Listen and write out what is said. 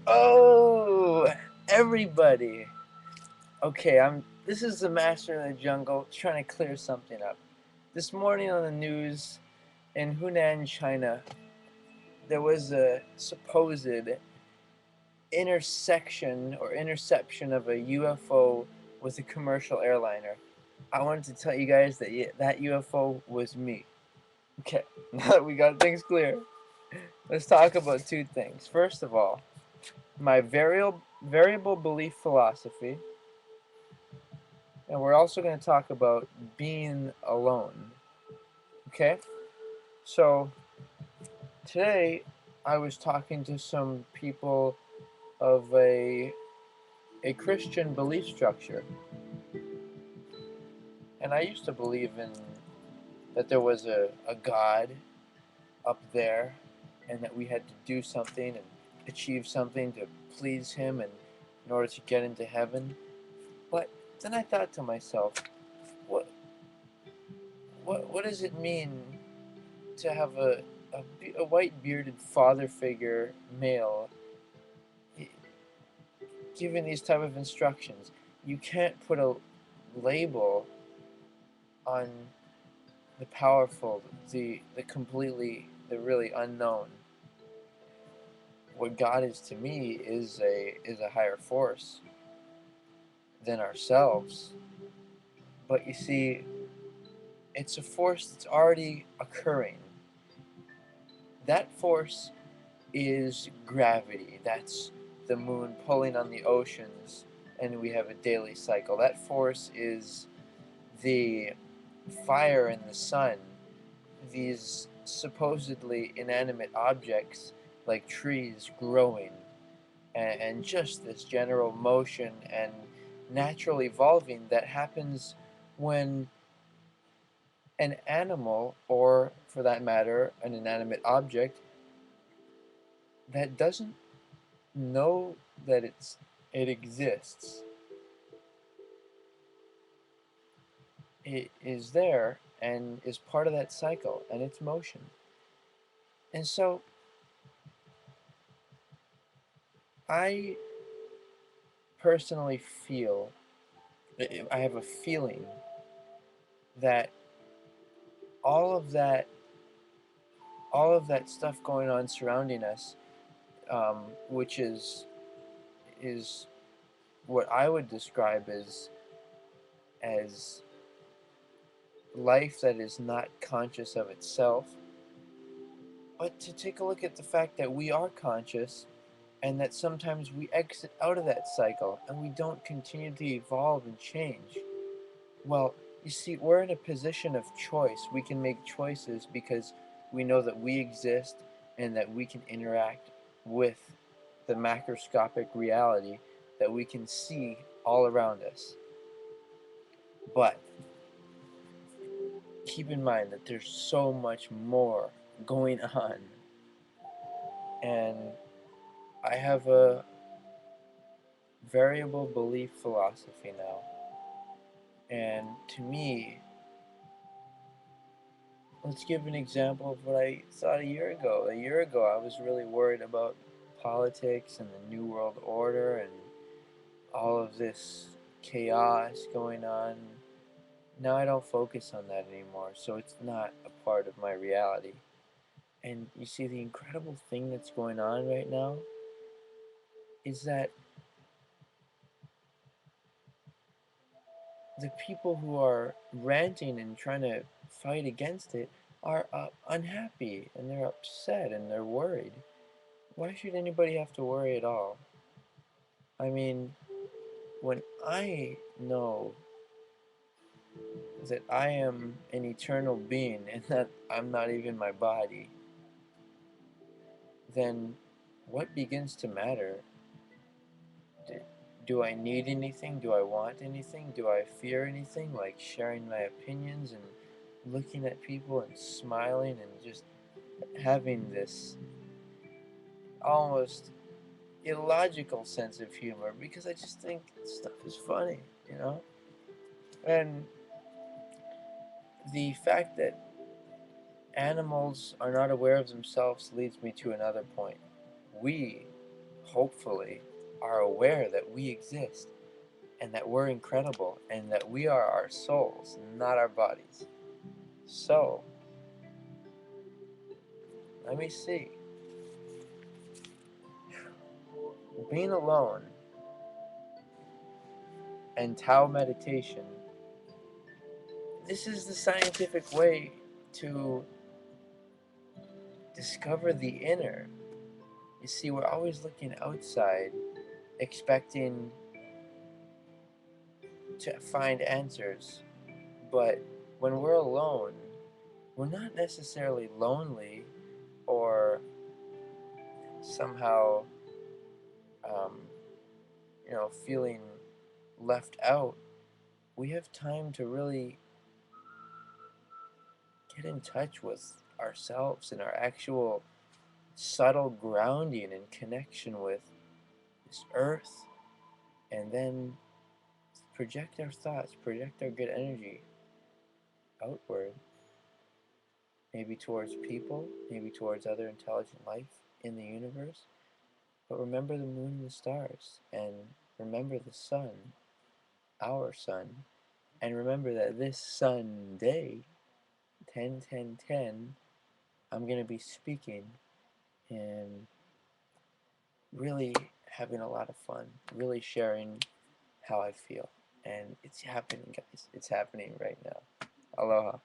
Oh, everybody. Okay, This is the Master of the Jungle trying to clear something up. This morning on the news in Hunan, China, there was a supposed intersection or interception of a UFO with a commercial airliner. I wanted to tell you guys that that UFO was me. Okay, now that we got things clear, let's talk about two things. First of all, my variable belief philosophy, and we're also going to talk about being alone. Okay? So, today I was talking to some people of a Christian belief structure. And I used to believe in that there was a God up there and that we had to do something and achieve something to please him and in order to get into heaven. But then I thought to myself, what what does it mean to have a white bearded father figure male giving these type of instructions? You can't put a label on the powerful, the really unknown. What God is to me is a higher force than ourselves. But you see, it's a force that's already occurring. That force is gravity. That's the moon pulling on the oceans, and we have a daily cycle. That force is the fire in the sun, these supposedly inanimate objects like trees growing, and just this general motion and natural evolving that happens when an animal, or for that matter, an inanimate object that doesn't know that it exists, it is there and is part of that cycle and its motion. And so I personally feel, I have a feeling that all of that all of that stuff going on surrounding us, which is what I would describe as life that is not conscious of itself, but to take a look at the fact that we are conscious and that sometimes we exit out of that cycle and we don't continue to evolve and change. Well, you see, we're in a position of choice. We can make choices because we know that we exist and that we can interact with the macroscopic reality that we can see all around us. But keep in mind that there's so much more going on. And I have a variable belief philosophy now. And to me, let's give an example of what I thought a year ago. A year ago, I was really worried about politics and the New World Order and all of this chaos going on. Now I don't focus on that anymore, so it's not a part of my reality. And you see, the incredible thing that's going on right now is that the people who are ranting and trying to fight against it are unhappy and they're upset and they're worried. Why should anybody have to worry at all? I mean, when I know that I am an eternal being and that I'm not even my body, then what begins to matter? Do I need anything? Do I want anything? Do I fear anything? Like sharing my opinions and looking at people and smiling and just having this almost illogical sense of humor because I just think stuff is funny, you know? And the fact that animals are not aware of themselves leads me to another point. We hopefully, are aware that we exist and that we're incredible and that we are our souls, not our bodies. So, let me see. Being alone and Tao meditation, this is the scientific way to discover the inner. You see, we're always looking outside, expecting to find answers. But when we're alone, we're not necessarily lonely or somehow, um, feeling left out. We have time to really get in touch with ourselves and our actual subtle grounding and connection with this earth, and then project our thoughts, project our good energy outward, maybe towards people, maybe towards other intelligent life in the universe. But remember the moon and the stars, and remember the sun, our sun, and remember that this Sunday, 10 10 10, I'm going to be speaking and really having a lot of fun, really sharing how I feel. And it's happening, guys. It's happening right now. Aloha.